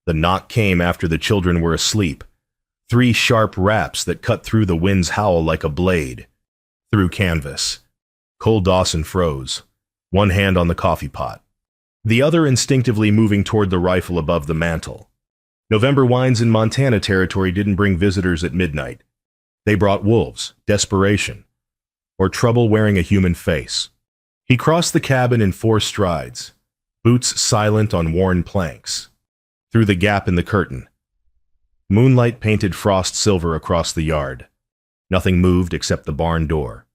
The knock came after the children were asleep. 3 sharp raps that cut through the wind's howl like a blade. Through canvas. Cole Dawson froze, one hand on the coffee pot, the other instinctively moving toward the rifle above the mantel. November winds in Montana territory didn't bring visitors at midnight. They brought wolves, desperation, or trouble wearing a human face. He crossed the cabin in 4 strides, boots silent on worn planks. Through the gap in the curtain. Moonlight painted frost silver across the yard. Nothing moved except the barn door,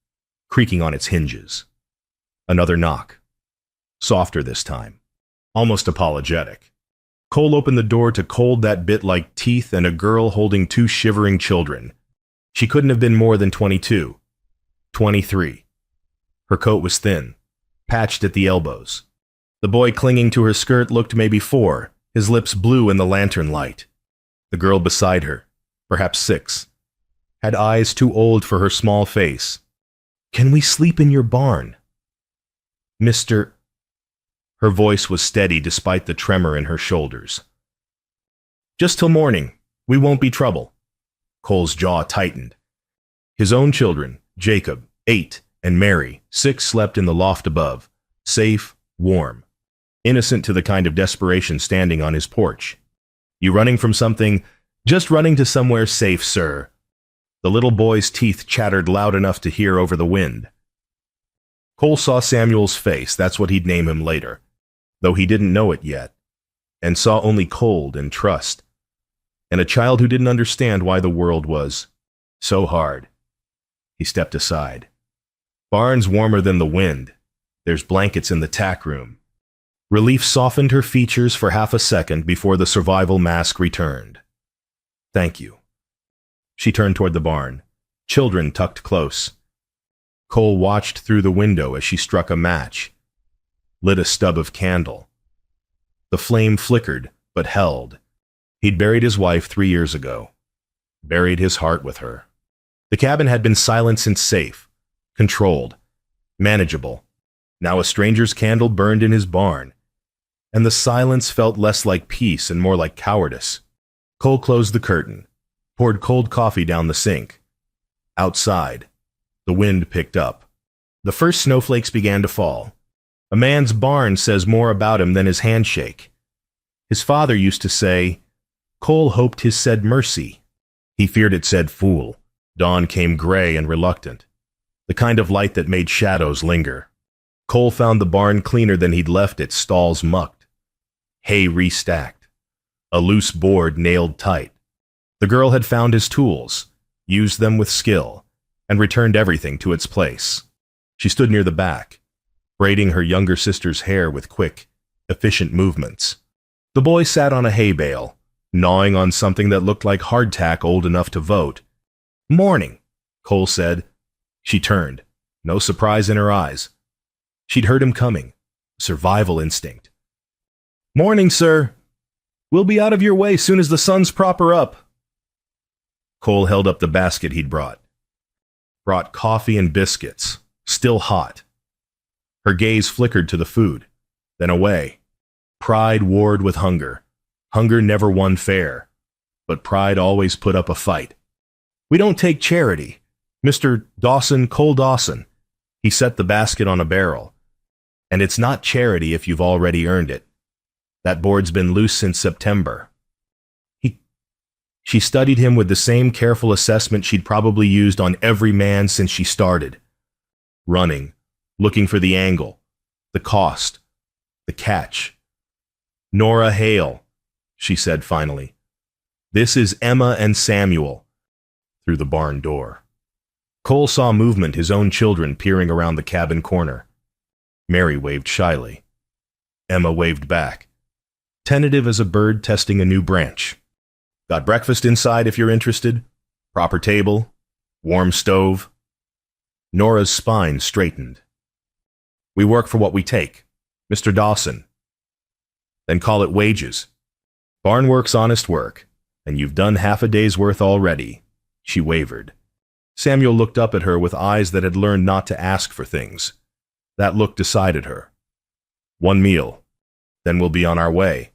creaking on its hinges. Another knock. Softer this time. Almost apologetic. Cole opened the door to cold that bit like teeth and a girl holding 2 shivering children. She couldn't have been more than 22. 23. Her coat was thin, patched at the elbows. The boy clinging to her skirt looked maybe 4, his lips blue in the lantern light. The girl beside her, perhaps 6, had eyes too old for her small face. "Can we sleep in your barn?" "Mr." Her voice was steady despite the tremor in her shoulders. "Just till morning. We won't be trouble." Cole's jaw tightened. His own children, Jacob, 8, and Mary, 6, slept in the loft above, safe, warm, innocent to the kind of desperation standing on his porch. "You running from something?" "Just running to somewhere safe, sir." The little boy's teeth chattered loud enough to hear over the wind. Cole saw Samuel's face, that's what he'd name him later, though he didn't know it yet, and saw only cold and trust, and a child who didn't understand why the world was so hard. He stepped aside. "Barn's warmer than the wind. There's blankets in the tack room." Relief softened her features for half a second before the survival mask returned. "Thank you." She turned toward the barn, children tucked close. Cole watched through the window as she struck a match, lit a stub of candle. The flame flickered, but held. He'd buried his wife 3 years ago, buried his heart with her. The cabin had been silent since safe, controlled, manageable. Now a stranger's candle burned in his barn, and the silence felt less like peace and more like cowardice. Cole closed the curtain, poured cold coffee down the sink. Outside, the wind picked up. The first snowflakes began to fall. A man's barn says more about him than his handshake. His father used to say, Cole hoped his said mercy. He feared it said fool. Dawn came gray and reluctant, the kind of light that made shadows linger. Cole found the barn cleaner than he'd left it, stalls mucked, hay restacked, a loose board nailed tight. The girl had found his tools, used them with skill, and returned everything to its place. She stood near the back, braiding her younger sister's hair with quick, efficient movements. The boy sat on a hay bale, gnawing on something that looked like hardtack old enough to vote. "Morning," Cole said. She turned, no surprise in her eyes. She'd heard him coming, survival instinct. "Morning, sir. We'll be out of your way soon as the sun's proper up." Cole held up the basket he'd brought. Brought coffee and biscuits, still hot. Her gaze flickered to the food, then away. Pride warred with hunger. Hunger never won fair, but pride always put up a fight. "We don't take charity. Mr. Dawson, Cole Dawson." He set the basket on a barrel. "And it's not charity if you've already earned it. That board's been loose since September." She studied him with the same careful assessment she'd probably used on every man since she started. Running, looking for the angle, the cost, the catch. "Nora Hale," she said finally. "This is Emma and Samuel." Through the barn door. Cole saw movement, his own children peering around the cabin corner. Mary waved shyly. Emma waved back, tentative as a bird testing a new branch. "Got breakfast inside if you're interested. Proper table. Warm stove." Nora's spine straightened. "We work for what we take. Mr. Dawson." "Then call it wages. Barn work's honest work, and you've done half a day's worth already." She wavered. Samuel looked up at her with eyes that had learned not to ask for things. That look decided her. "One meal. Then we'll be on our way.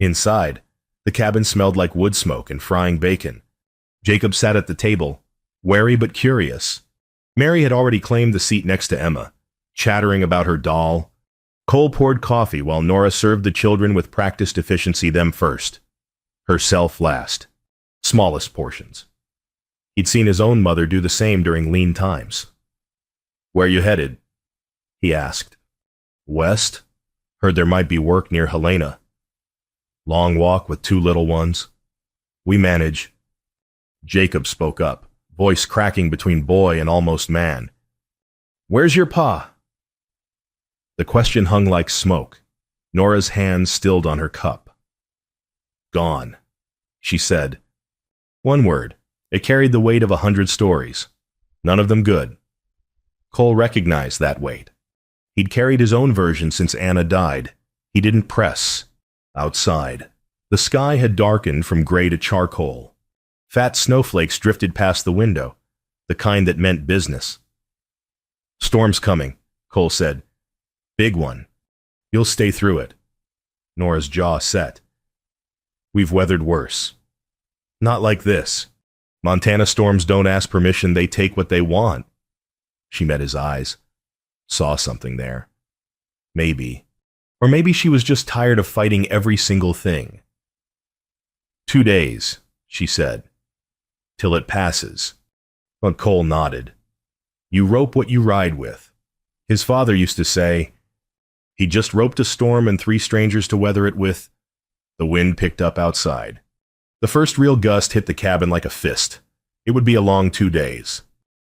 Inside, The cabin smelled like wood smoke and frying bacon. Jacob sat at the table, wary but curious. Mary had already claimed the seat next to Emma, chattering about her doll. Cole poured coffee while Nora served the children with practiced efficiency, them first, herself last, smallest portions. He'd seen his own mother do the same during lean times. "Where you headed?" he asked. "West. Heard there might be work near Helena. Long walk with 2 little ones. We manage." Jacob spoke up, voice cracking between boy and almost man. "Where's your pa?" The question hung like smoke. Nora's hand stilled on her cup. "Gone," she said. One word. It carried the weight of 100 stories. None of them good. Cole recognized that weight. He'd carried his own version since Anna died. He didn't press. Outside, the sky had darkened from gray to charcoal. Fat snowflakes drifted past the window, the kind that meant business. "Storm's coming," Cole said. "Big one. You'll stay through it." Nora's jaw set. "We've weathered worse. Not like this. Montana storms don't ask permission, they take what they want." She met his eyes. Saw something there. Maybe. Or maybe she was just tired of fighting every single thing. 2 days, she said. Till it passes. But Cole nodded. You rope what you ride with. His father used to say, he just roped a storm and 3 strangers to weather it with. The wind picked up outside. The first real gust hit the cabin like a fist. It would be a long 2 days.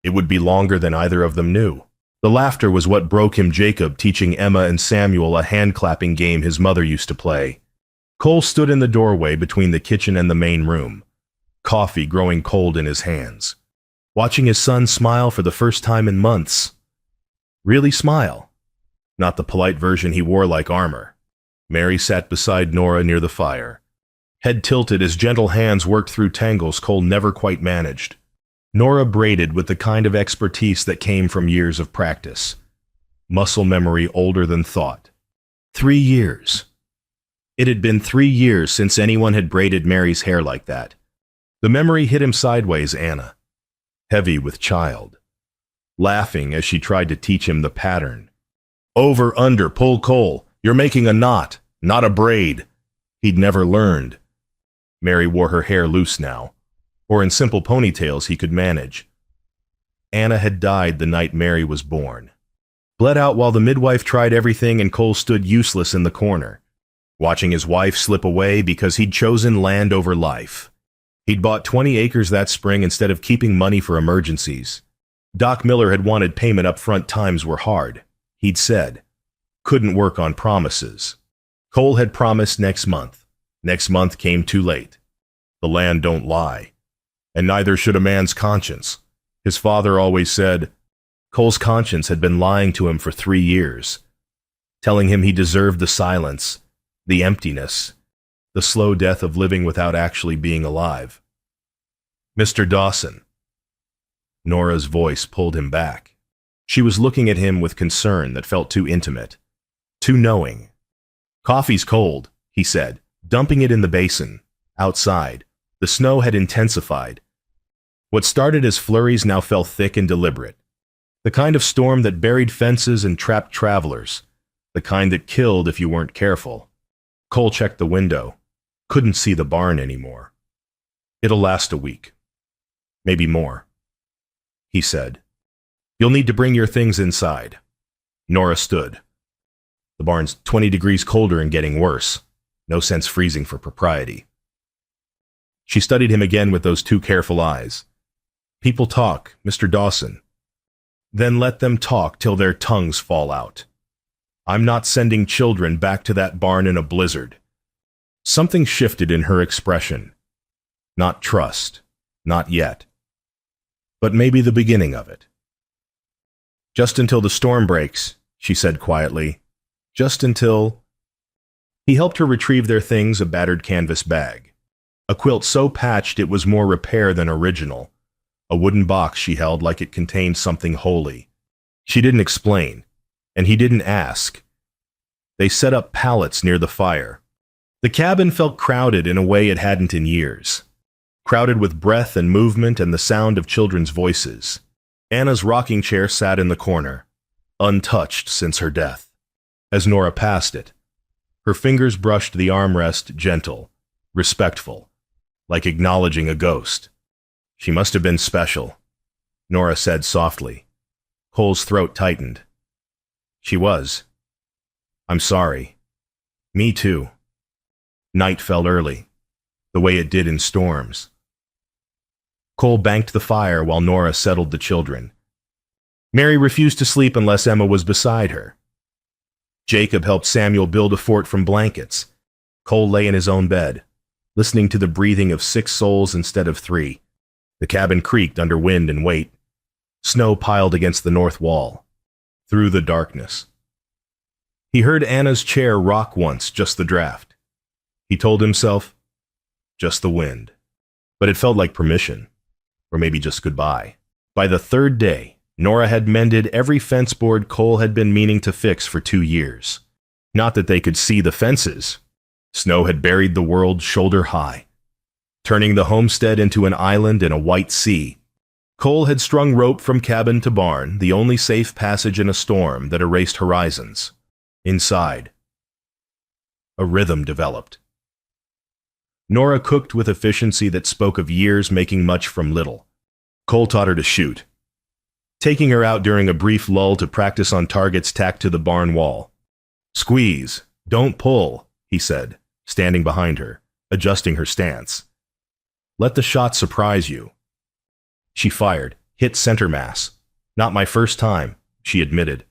It would be longer than either of them knew. The laughter was what broke him, Jacob teaching Emma and Samuel a hand-clapping game his mother used to play. Cole stood in the doorway between the kitchen and the main room, coffee growing cold in his hands, watching his son smile for the first time in months. Really smile. Not the polite version he wore like armor. Mary sat beside Nora near the fire. Head tilted as gentle hands worked through tangles Cole never quite managed. Nora braided with the kind of expertise that came from years of practice. Muscle memory older than thought. 3 years. It had been 3 years since anyone had braided Mary's hair like that. The memory hit him sideways, Anna. Heavy with child. Laughing as she tried to teach him the pattern. Over, under, pull, Cole. You're making a knot, not a braid. He'd never learned. Mary wore her hair loose now, or in simple ponytails he could manage. Anna had died the night Mary was born. Bled out while the midwife tried everything and Cole stood useless in the corner, watching his wife slip away because he'd chosen land over life. He'd bought 20 acres that spring instead of keeping money for emergencies. Doc Miller had wanted payment up front. Times were hard, he'd said. Couldn't work on promises. Cole had promised next month. Next month came too late. The land don't lie. And neither should a man's conscience. His father always said. Cole's conscience had been lying to him for 3 years, telling him he deserved the silence, the emptiness, the slow death of living without actually being alive. Mr. Dawson. Nora's voice pulled him back. She was looking at him with concern that felt too intimate, too knowing. Coffee's cold, he said, dumping it in the basin. Outside, the snow had intensified. What started as flurries now fell thick and deliberate. The kind of storm that buried fences and trapped travelers. The kind that killed if you weren't careful. Cole checked the window. Couldn't see the barn anymore. It'll last a week. Maybe more. He said. You'll need to bring your things inside. Nora stood. The barn's 20 degrees colder and getting worse. No sense freezing for propriety. She studied him again with those 2 careful eyes. People talk, Mr. Dawson. Then let them talk till their tongues fall out. I'm not sending children back to that barn in a blizzard. Something shifted in her expression. Not trust. Not yet. But maybe the beginning of it. Just until the storm breaks, she said quietly. Just until... He helped her retrieve their things, a battered canvas bag. A quilt so patched it was more repair than original. A wooden box she held like it contained something holy. She didn't explain, and he didn't ask. They set up pallets near the fire. The cabin felt crowded in a way it hadn't in years. Crowded with breath and movement and the sound of children's voices. Anna's rocking chair sat in the corner, untouched since her death. As Nora passed it, her fingers brushed the armrest, gentle, respectful, like acknowledging a ghost. She must have been special, Nora said softly. Cole's throat tightened. She was. I'm sorry. Me too. Night fell early, the way it did in storms. Cole banked the fire while Nora settled the children. Mary refused to sleep unless Emma was beside her. Jacob helped Samuel build a fort from blankets. Cole lay in his own bed, listening to the breathing of 6 souls instead of 3. The cabin creaked under wind and weight. Snow piled against the north wall. Through the darkness. He heard Anna's chair rock once, just the draft. He told himself, just the wind. But it felt like permission, or maybe just goodbye. By the 3rd day, Nora had mended every fence board Cole had been meaning to fix for 2 years. Not that they could see the fences. Snow had buried the world shoulder high, turning the homestead into an island in a white sea. Cole had strung rope from cabin to barn, the only safe passage in a storm that erased horizons. Inside, a rhythm developed. Nora cooked with efficiency that spoke of years making much from little. Cole taught her to shoot, taking her out during a brief lull to practice on targets tacked to the barn wall. Squeeze, don't pull, he said, standing behind her, adjusting her stance. Let the shot surprise you. She fired, hit center mass. Not my first time, she admitted.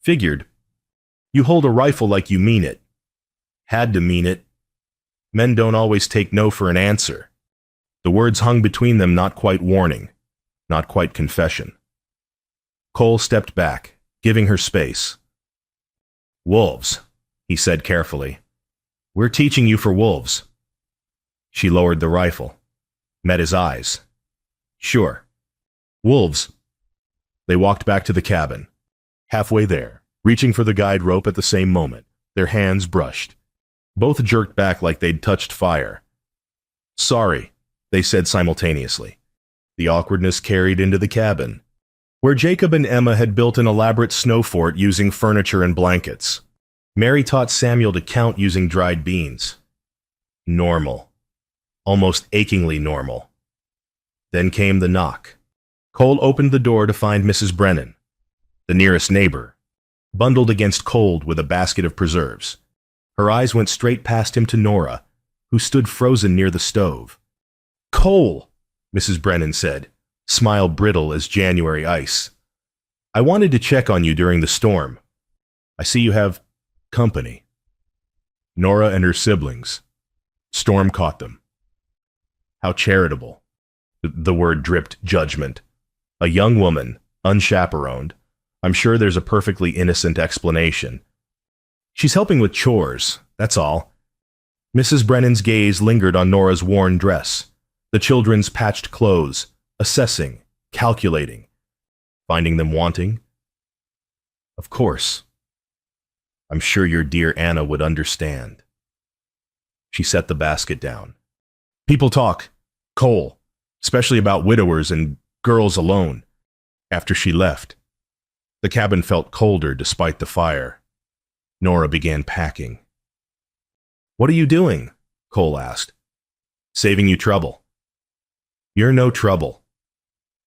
Figured. You hold a rifle like you mean it. Had to mean it. Men don't always take no for an answer. The words hung between them, not quite warning, not quite confession. Cole stepped back, giving her space. Wolves, he said carefully. We're teaching you for wolves. She lowered the rifle, met his eyes. Sure. Wolves. They walked back to the cabin. Halfway there, reaching for the guide rope at the same moment, their hands brushed. Both jerked back like they'd touched fire. Sorry, they said simultaneously. The awkwardness carried into the cabin, where Jacob and Emma had built an elaborate snow fort using furniture and blankets. Mary taught Samuel to count using dried beans. Normal. Almost achingly normal. Then came the knock. Cole opened the door to find Mrs. Brennan, the nearest neighbor, bundled against cold with a basket of preserves. Her eyes went straight past him to Nora, who stood frozen near the stove. Cole, Mrs. Brennan said, smile brittle as January ice. I wanted to check on you during the storm. I see you have company. Nora and her siblings. Storm caught them. How charitable. The word dripped judgment. A young woman, unchaperoned. I'm sure there's a perfectly innocent explanation. She's helping with chores, that's all. Mrs. Brennan's gaze lingered on Nora's worn dress, the children's patched clothes, assessing, calculating, finding them wanting. Of course. I'm sure your dear Anna would understand. She set the basket down. People talk, Cole, especially about widowers and girls alone. After she left, the cabin felt colder despite the fire. Nora began packing. What are you doing? Cole asked. Saving you trouble. You're no trouble.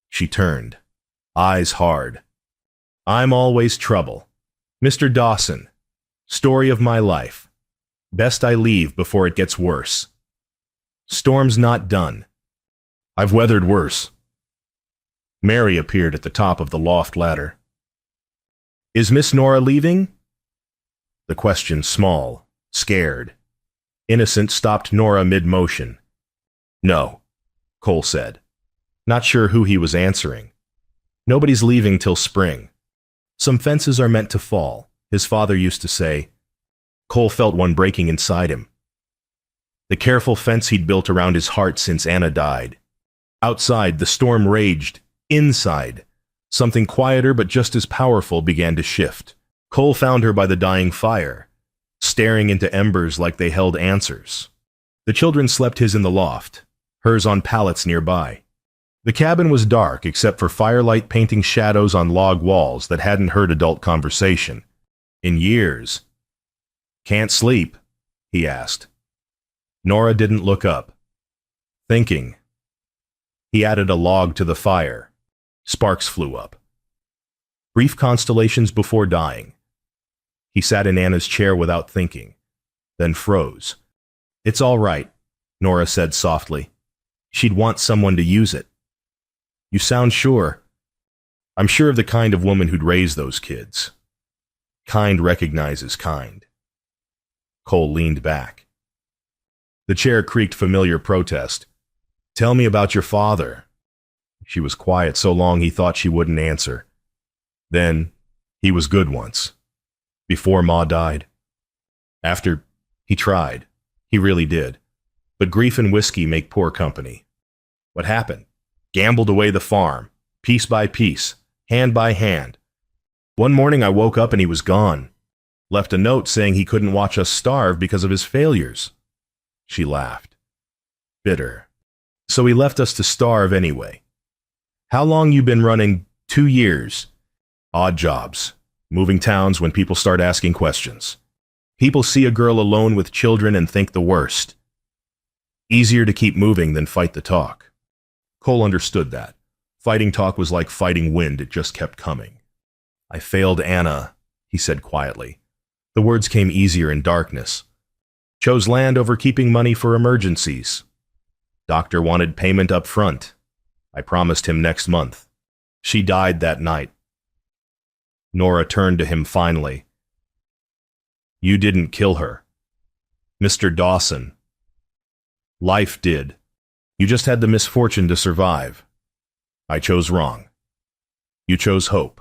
She turned, eyes hard. I'm always trouble. Mr. Dawson, story of my life. Best I leave before it gets worse. Storm's not done. I've weathered worse. Mary appeared at the top of the loft ladder. Is Miss Nora leaving? The question, small, scared. Innocent, stopped Nora mid-motion. No, Cole said. Not sure who he was answering. Nobody's leaving till spring. Some fences are meant to fall, his father used to say. Cole felt one breaking inside him. The careful fence he'd built around his heart since Anna died. Outside, the storm raged. Inside, something quieter but just as powerful began to shift. Cole found her by the dying fire, staring into embers like they held answers. The children slept his in the loft, hers on pallets nearby. The cabin was dark except for firelight painting shadows on log walls that hadn't heard adult conversation in years. "Can't sleep?" he asked. Nora didn't look up. Thinking. He added a log to the fire. Sparks flew up. Brief constellations before dying. He sat in Anna's chair without thinking, then froze. "It's all right," Nora said softly. "She'd want someone to use it." "You sound sure." "I'm sure of the kind of woman who'd raise those kids." Kind recognizes kind. Cole leaned back. The chair creaked familiar protest. "Tell me about your father." She was quiet so long he thought she wouldn't answer. Then, "He was good once. Before Ma died. After, he tried. He really did. But grief and whiskey make poor company." "What happened?" "Gambled away the farm, piece by piece, hand by hand. One morning I woke up and he was gone. Left a note saying he couldn't watch us starve because of his failures." She laughed. Bitter. "So he left us to starve anyway. How long you been running?" "2 years. Odd jobs. Moving towns when people start asking questions. People see a girl alone with children and think the worst. Easier to keep moving than fight the talk." Cole understood that. Fighting talk was like fighting wind, it just kept coming. "I failed Anna," he said quietly. The words came easier in darkness. "Chose land over keeping money for emergencies. Doctor wanted payment up front. I promised him next month. She died that night." Nora turned to him finally. "You didn't kill her. Mr. Dawson. Life did. You just had the misfortune to survive. I chose wrong. You chose hope.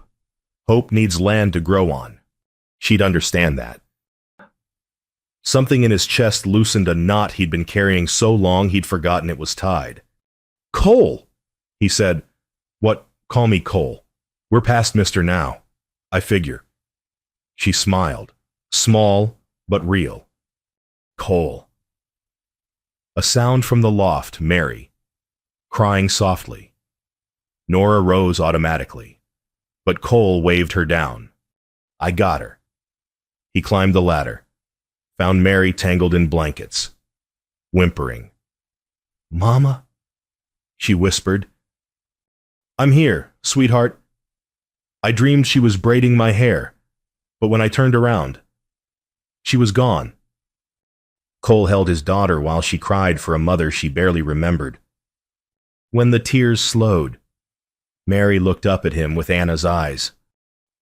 Hope needs land to grow on." She'd understand that. Something in his chest loosened a knot he'd been carrying so long he'd forgotten it was tied. "Cole!" he said. "What? Call me Cole. We're past Mr. now. I figure." She smiled. Small, but real. "Cole." A sound from the loft, Mary, crying softly. Nora rose automatically, but Cole waved her down. "I got her." He climbed the ladder, found Mary tangled in blankets, whimpering. "Mama?" she whispered. "I'm here, sweetheart. I dreamed she was braiding my hair, but when I turned around, she was gone." Cole held his daughter while she cried for a mother she barely remembered. When the tears slowed, Mary looked up at him with Anna's eyes.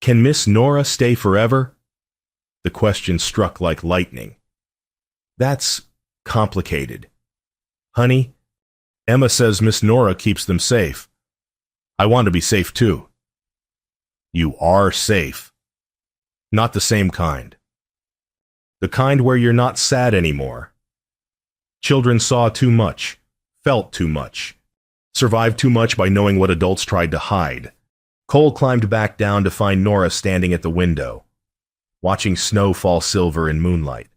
"Can Miss Nora stay forever?" The question struck like lightning. "That's complicated. Honey, Emma says Miss Nora keeps them safe. I want to be safe too." "You are safe. Not the same kind. The kind where you're not sad anymore. Children saw too much, felt too much, survived too much by knowing what adults tried to hide." Cole climbed back down to find Nora standing at the window, watching snow fall silver in moonlight.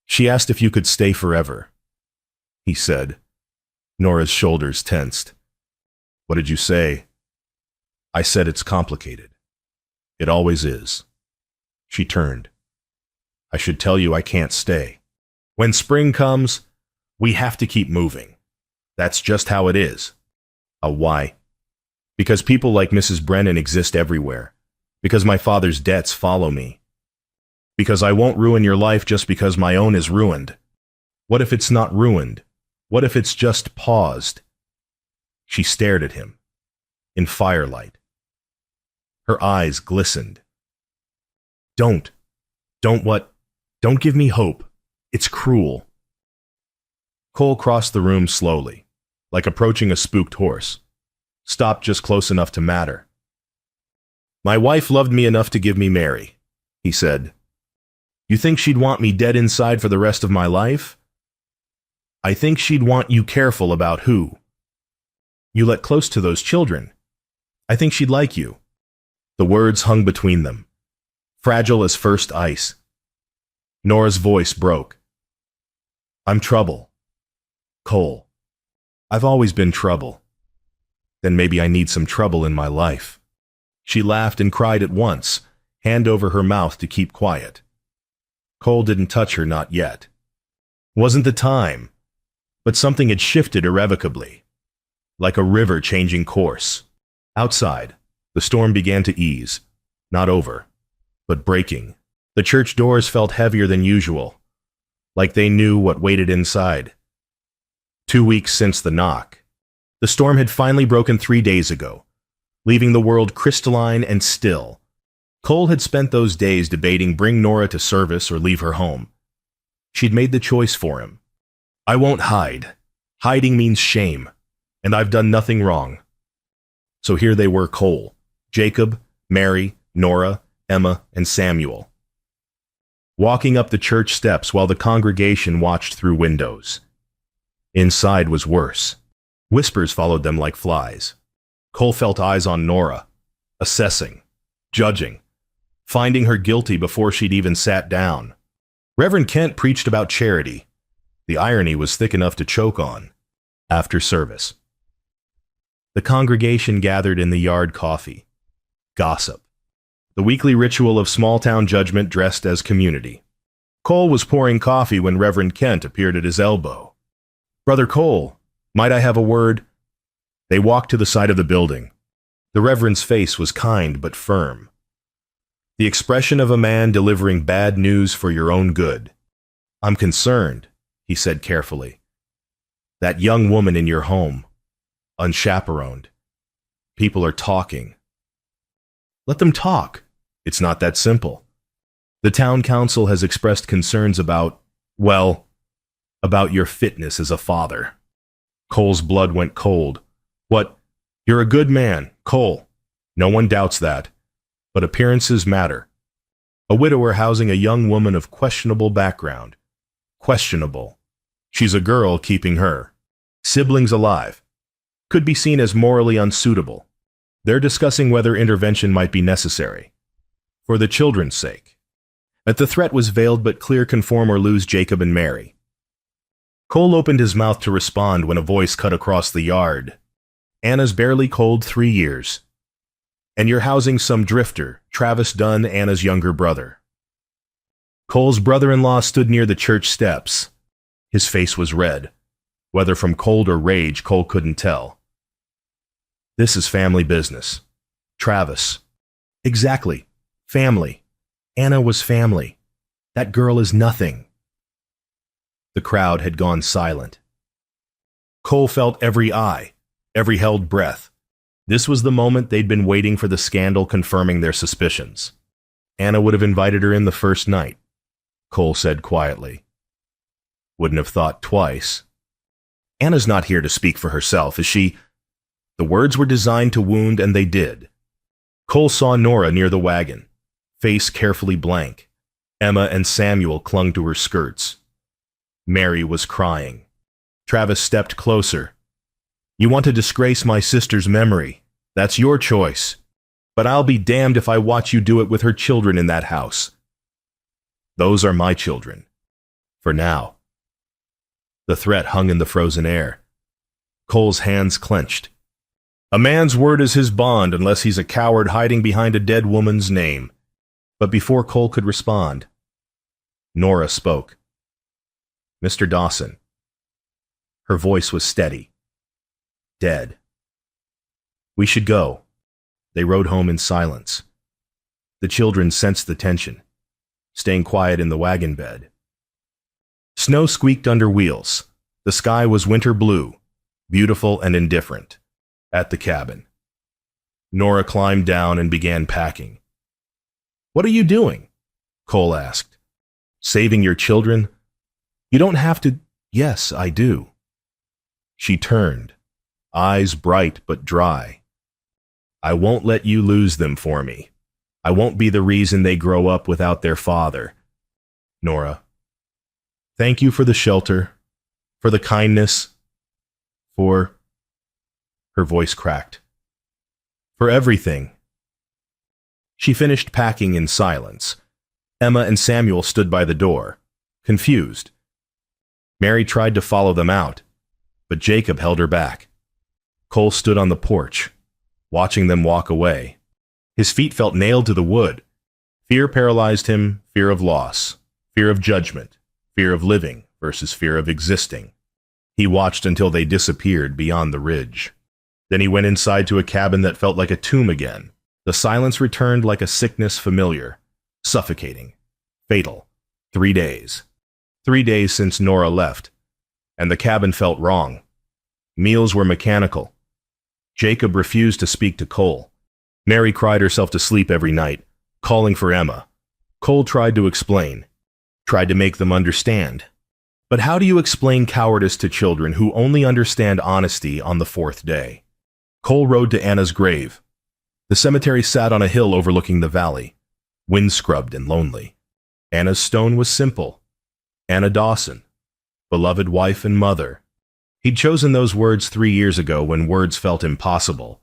"She asked if you could stay forever," he said. Nora's shoulders tensed. "What did you say?" "I said it's complicated. It always is." She turned. "I should tell you I can't stay. When spring comes, we have to keep moving. That's just how it is." Why?" "Because people like Mrs. Brennan exist everywhere. Because my father's debts follow me. Because I won't ruin your life just because my own is ruined. What if it's not ruined? What if it's just paused?" She stared at him, in firelight. Her eyes glistened. Don't what? Don't give me hope. It's cruel." Cole crossed the room slowly, like approaching a spooked horse. Stopped just close enough to matter. "My wife loved me enough to give me Mary," he said. "You think she'd want me dead inside for the rest of my life? I think she'd want you careful about who you let close to those children. I think she'd like you." The words hung between them, fragile as first ice. Nora's voice broke. I'm trouble. Cole. I've always been trouble. Then maybe I need some trouble in my life. She laughed and cried at once, hand over her mouth to keep quiet. Cole didn't touch her, not yet. Wasn't the time, but something had shifted irrevocably, like a river changing course. Outside, the storm began to ease, not over, but breaking. The church doors felt heavier than usual, like they knew what waited inside. 2 weeks since the knock. The storm had finally broken 3 days ago, leaving the world crystalline and still. Cole had spent those days debating bring Nora to service or leave her home. She'd made the choice for him. I won't hide. Hiding means shame, and I've done nothing wrong. So here they were, Cole, Jacob, Mary, Nora, Emma, and Samuel, walking up the church steps while the congregation watched through windows. Inside was worse. Whispers followed them like flies. Cole felt eyes on Nora, assessing, judging, finding her guilty before she'd even sat down. Reverend Kent preached about charity. The irony was thick enough to choke on. After service, the congregation gathered in the yard coffee. Gossip. The weekly ritual of small-town judgment dressed as community. Cole was pouring coffee when Reverend Kent appeared at his elbow. Brother Cole, might I have a word? They walked to the side of the building. The Reverend's face was kind but firm. The expression of a man delivering bad news for your own good. I'm concerned, he said carefully. That young woman in your home, unchaperoned. People are talking. Let them talk. It's not that simple. The town council has expressed concerns about your fitness as a father. Cole's blood went cold. What? You're a good man, Cole. No one doubts that. But appearances matter. A widower housing a young woman of questionable background. Questionable. She's a girl keeping her. Siblings alive. Could be seen as morally unsuitable. They're discussing whether intervention might be necessary. For the children's sake. But the threat was veiled but clear: conform or lose Jacob and Mary. Cole opened his mouth to respond when a voice cut across the yard. Anna's barely cold 3 years. And you're housing some drifter, Travis Dunn, Anna's younger brother. Cole's brother-in-law stood near the church steps. His face was red. Whether from cold or rage, Cole couldn't tell. This is family business. Travis. Exactly. Family. Anna was family. That girl is nothing. The crowd had gone silent. Cole felt every eye, every held breath. This was the moment they'd been waiting for, the scandal confirming their suspicions. Anna would have invited her in the first night, Cole said quietly. Wouldn't have thought twice. Anna's not here to speak for herself, is she? The words were designed to wound, and they did. Cole saw Nora near the wagon, face carefully blank. Emma and Samuel clung to her skirts. Mary was crying. Travis stepped closer. You want to disgrace my sister's memory. That's your choice. But I'll be damned if I watch you do it with her children in that house. Those are my children. For now. The threat hung in the frozen air. Cole's hands clenched. A man's word is his bond unless he's a coward hiding behind a dead woman's name. But before Cole could respond, Nora spoke. Mr. Dawson. Her voice was steady. Dead. We should go. They rode home in silence. The children sensed the tension, staying quiet in the wagon bed. Snow squeaked under wheels. The sky was winter blue, beautiful and indifferent. At the cabin, Nora climbed down and began packing. What are you doing? Cole asked. Saving your children? You don't have to. Yes, I do. She turned, eyes bright but dry. I won't let you lose them for me. I won't be the reason they grow up without their father. Nora, thank you for the shelter, for the kindness, for... Her voice cracked. For everything. She finished packing in silence, Emma and Samuel stood by the door, confused. Mary tried to follow them out, but Jacob held her back. Cole stood on the porch, watching them walk away. His feet felt nailed to the wood. Fear paralyzed him, fear of loss, fear of judgment, fear of living versus fear of existing. He watched until they disappeared beyond the ridge. Then he went inside to a cabin that felt like a tomb again. The silence returned like a sickness familiar, suffocating, fatal. 3 days. 3 days since Nora left, and the cabin felt wrong. Meals were mechanical. Jacob refused to speak to Cole. Mary cried herself to sleep every night, calling for Emma. Cole tried to explain, tried to make them understand. But how do you explain cowardice to children who only understand honesty on the 4th day? Cole rode to Anna's grave. The cemetery sat on a hill overlooking the valley, wind-scrubbed and lonely. Anna's stone was simple. Anna Dawson, beloved wife and mother. He'd chosen those words 3 years ago when words felt impossible.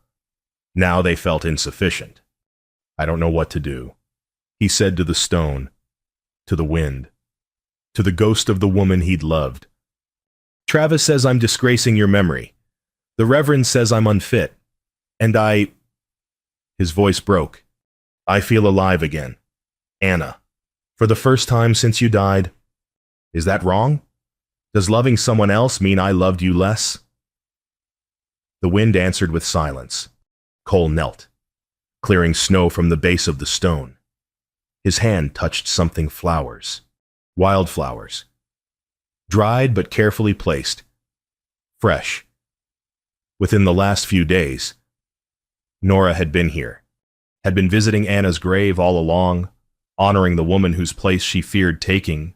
Now they felt insufficient. I don't know what to do, he said to the stone, to the wind, to the ghost of the woman he'd loved. Travis says I'm disgracing your memory. The Reverend says I'm unfit. And His voice broke. I feel alive again. Anna, for the first time since you died. Is that wrong? Does loving someone else mean I loved you less? The wind answered with silence. Cole knelt, clearing snow from the base of the stone. His hand touched something flowers, wildflowers, dried but carefully placed, fresh. Within the last few days, Nora had been here, had been visiting Anna's grave all along, honoring the woman whose place she feared taking.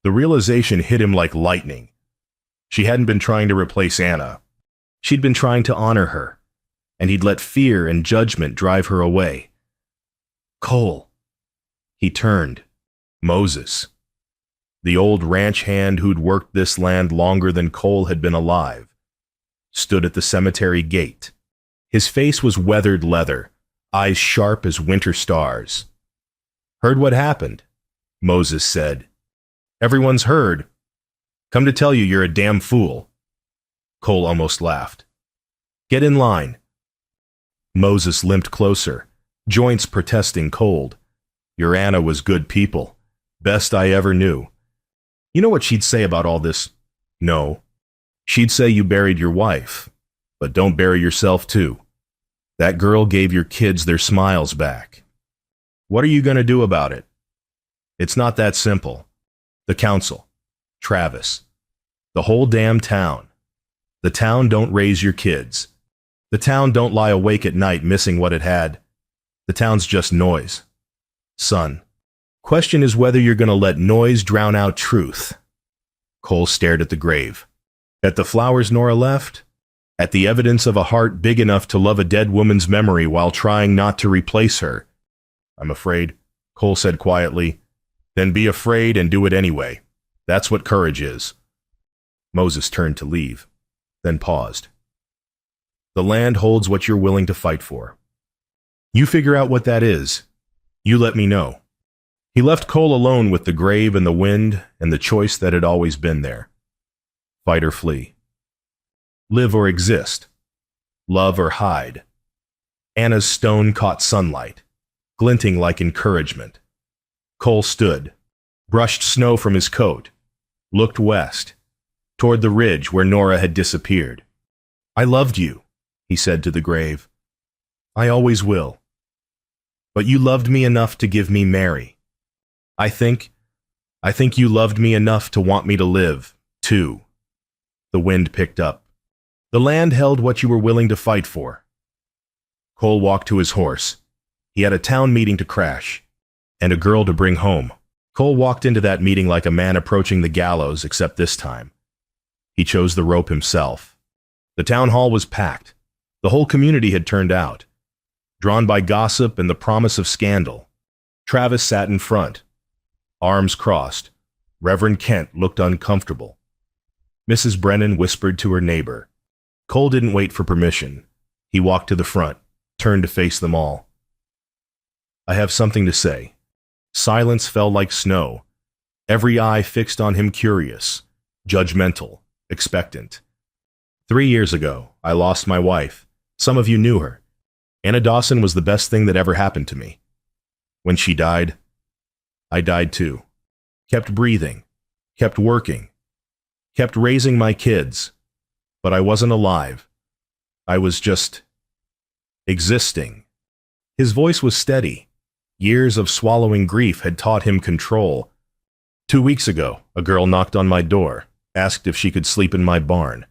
The realization hit him like lightning. She hadn't been trying to replace Anna. She'd been trying to honor her, and he'd let fear and judgment drive her away. Cole. He turned. Moses. The old ranch hand who'd worked this land longer than Cole had been alive, stood at the cemetery gate. His face was weathered leather, eyes sharp as winter stars. Heard what happened? Moses said. Everyone's heard. Come to tell you you're a damn fool. Cole almost laughed. Get in line. Moses limped closer, joints protesting cold. Your Anna was good people. Best I ever knew. You know what she'd say about all this? No. She'd say you buried your wife, but don't bury yourself too. That girl gave your kids their smiles back. What are you going to do about it? It's not that simple. The council, Travis, the whole damn town. The town don't raise your kids. The town don't lie awake at night missing what it had. The town's just noise. Son, question is whether you're going to let noise drown out truth. Cole stared at the grave. At the flowers Nora left? At the evidence of a heart big enough to love a dead woman's memory while trying not to replace her? I'm afraid, Cole said quietly. Then be afraid and do it anyway. That's what courage is. Moses turned to leave, then paused. The land holds what you're willing to fight for. You figure out what that is. You let me know. He left Cole alone with the grave and the wind and the choice that had always been there. Fight or flee. Live or exist. Love or hide. Anna's stone caught sunlight, glinting like encouragement. Cole stood, brushed snow from his coat, looked west, toward the ridge where Nora had disappeared. I loved you, he said to the grave. I always will. But you loved me enough to give me Mary. I think you loved me enough to want me to live, too. The wind picked up. The land held what you were willing to fight for. Cole walked to his horse. He had a town meeting to crash, and a girl to bring home. Cole walked into that meeting like a man approaching the gallows, except this time he chose the rope himself. The town hall was packed. The whole community had turned out, drawn by gossip and the promise of scandal. Travis sat in front, arms crossed. Reverend Kent looked uncomfortable. Mrs. Brennan whispered to her neighbor. Cole didn't wait for permission. He walked to the front, turned to face them all. I have something to say. Silence fell like snow, every eye fixed on him, curious, judgmental, expectant. 3 years ago, I lost my wife. Some of you knew her. Anna Dawson was the best thing that ever happened to me. When she died, I died too. Kept breathing, kept working, kept raising my kids, but I wasn't alive. I was just existing. His voice was steady. Years of swallowing grief had taught him control. 2 weeks ago, a girl knocked on my door, asked if she could sleep in my barn.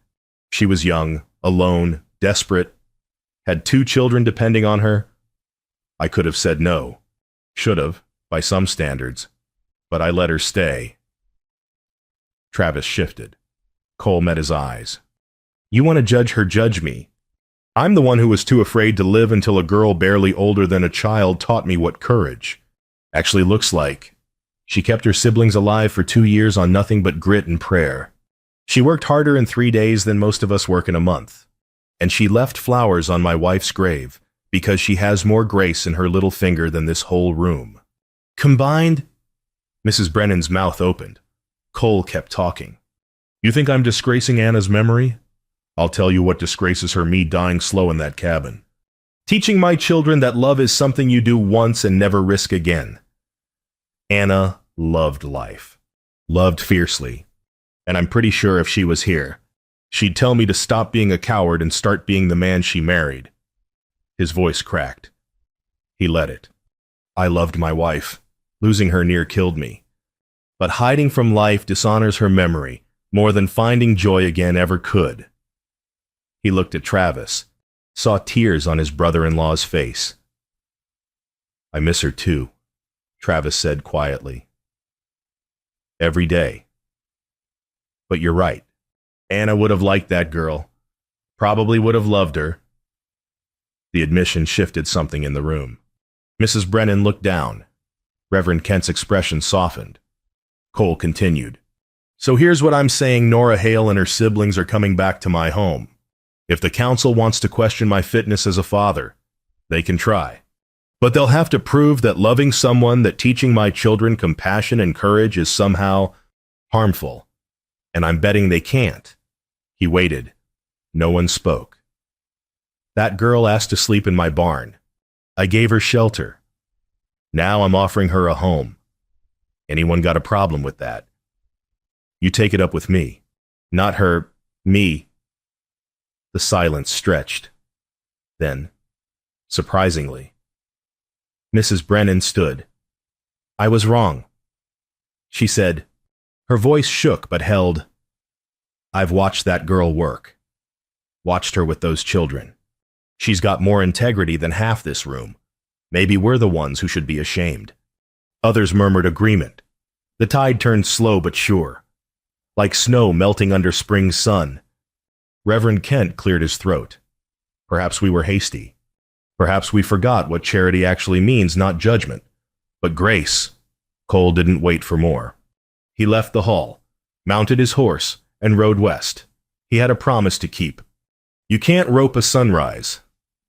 She was young, alone, desperate, had 2 children depending on her. I could have said no. Should have, by some standards, but I let her stay. Travis shifted. Cole met his eyes. You want to judge her, judge me. I'm the one who was too afraid to live until a girl barely older than a child taught me what courage actually looks like. She kept her siblings alive for 2 years on nothing but grit and prayer. She worked harder in 3 days than most of us work in a month. And she left flowers on my wife's grave because she has more grace in her little finger than this whole room. Combined, Mrs. Brennan's mouth opened. Cole kept talking. You think I'm disgracing Anna's memory? I'll tell you what disgraces her, me dying slow in that cabin. Teaching my children that love is something you do once and never risk again. Anna loved life. Loved fiercely. And I'm pretty sure if she was here, she'd tell me to stop being a coward and start being the man she married. His voice cracked. He let it. I loved my wife. Losing her near killed me. But hiding from life dishonors her memory more than finding joy again ever could. He looked at Travis, saw tears on his brother-in-law's face. I miss her too, Travis said quietly. Every day. But you're right. Anna would have liked that girl. Probably would have loved her. The admission shifted something in the room. Mrs. Brennan looked down. Reverend Kent's expression softened. Cole continued. So here's what I'm saying. Nora Hale and her siblings are coming back to my home. If the council wants to question my fitness as a father, they can try. But they'll have to prove that loving someone, that teaching my children compassion and courage is somehow harmful. And I'm betting they can't. He waited. No one spoke. That girl asked to sleep in my barn. I gave her shelter. Now I'm offering her a home. Anyone got a problem with that? You take it up with me. Not her, me. The silence stretched. Then, surprisingly, Mrs. Brennan stood. I was wrong, she said. Her voice shook but held. I've watched that girl work. Watched her with those children. She's got more integrity than half this room. Maybe we're the ones who should be ashamed. Others murmured agreement. The tide turned slow but sure. Like snow melting under spring's sun. Reverend Kent cleared his throat. Perhaps we were hasty. Perhaps we forgot what charity actually means, not judgment, but grace. Cole didn't wait for more. He left the hall, mounted his horse, and rode west. He had a promise to keep. You can't rope a sunrise,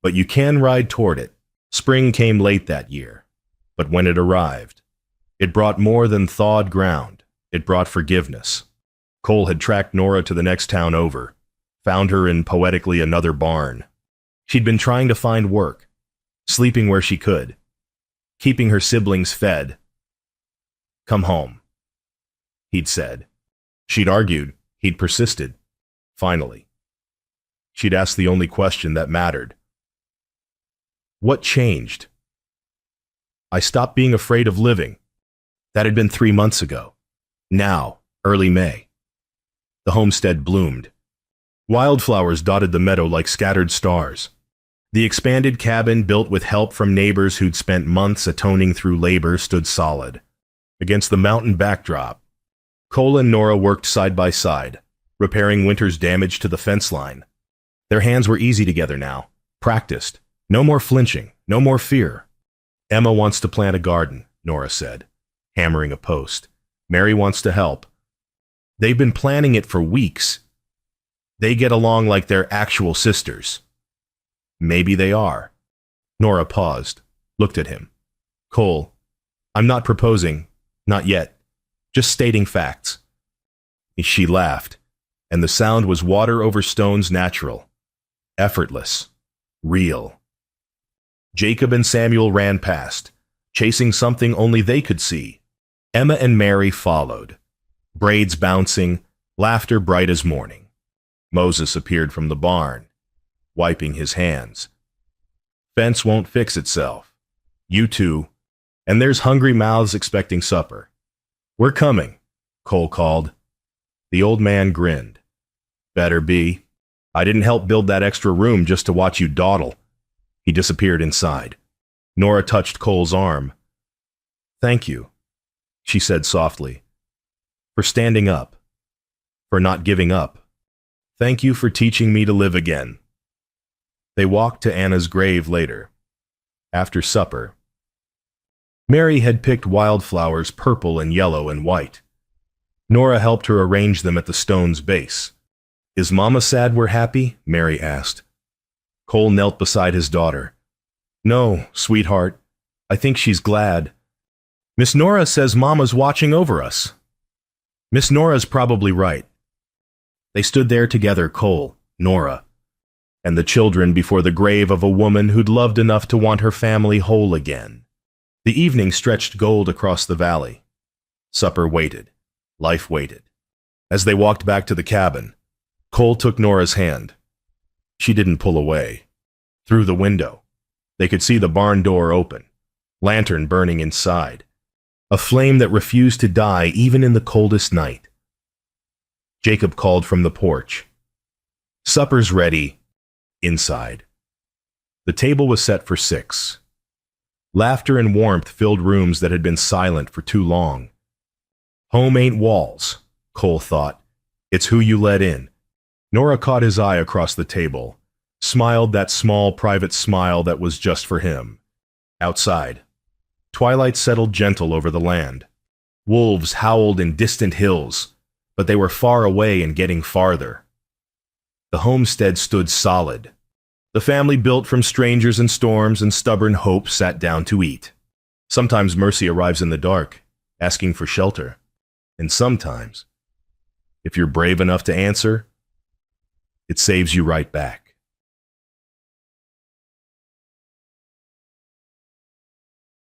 but you can ride toward it. Spring came late that year, but when it arrived, it brought more than thawed ground. It brought forgiveness. Cole had tracked Nora to the next town over, found her in poetically another barn. She'd been trying to find work, sleeping where she could, keeping her siblings fed. Come home, he'd said. She'd argued, he'd persisted. Finally, she'd asked the only question that mattered. What changed? I stopped being afraid of living. That had been 3 months ago. Now, early May. The homestead bloomed. Wildflowers dotted the meadow like scattered stars. The expanded cabin, built with help from neighbors who'd spent months atoning through labor, stood solid. Against the mountain backdrop, Cole and Nora worked side by side, repairing winter's damage to the fence line. Their hands were easy together now, practiced. No more flinching, no more fear. Emma wants to plant a garden, Nora said, hammering a post. Mary wants to help. They've been planning it for weeks. They get along like they're actual sisters. Maybe they are. Nora paused, looked at him. Cole, I'm not proposing, not yet, just stating facts. She laughed, and the sound was water over stones natural, effortless, real. Jacob and Samuel ran past, chasing something only they could see. Emma and Mary followed, braids bouncing, laughter bright as morning. Moses appeared from the barn, wiping his hands. Fence won't fix itself. You too. And there's hungry mouths expecting supper. We're coming, Cole called. The old man grinned. Better be. I didn't help build that extra room just to watch you dawdle. He disappeared inside. Nora touched Cole's arm. Thank you, she said softly, for standing up, for not giving up. Thank you for teaching me to live again. They walked to Anna's grave later. After supper, Mary had picked wildflowers purple and yellow and white. Nora helped her arrange them at the stone's base. Is Mama sad we're happy? Mary asked. Cole knelt beside his daughter. No, sweetheart. I think she's glad. Miss Nora says Mama's watching over us. Miss Nora's probably right. They stood there together, Cole, Nora, and the children before the grave of a woman who'd loved enough to want her family whole again. The evening stretched gold across the valley. Supper waited. Life waited. As they walked back to the cabin, Cole took Nora's hand. She didn't pull away. Through the window, they could see the barn door open, lantern burning inside, a flame that refused to die even in the coldest night. Jacob called from the porch. Supper's ready, inside. The table was set for 6. Laughter and warmth filled rooms that had been silent for too long. Home ain't walls, Cole thought. It's who you let in. Nora caught his eye across the table, smiled that small private smile that was just for him. Outside, twilight settled gentle over the land. Wolves howled in distant hills, but they were far away and getting farther. The homestead stood solid. The family built from strangers and storms and stubborn hope sat down to eat. Sometimes mercy arrives in the dark, asking for shelter. And sometimes, if you're brave enough to answer, it saves you right back.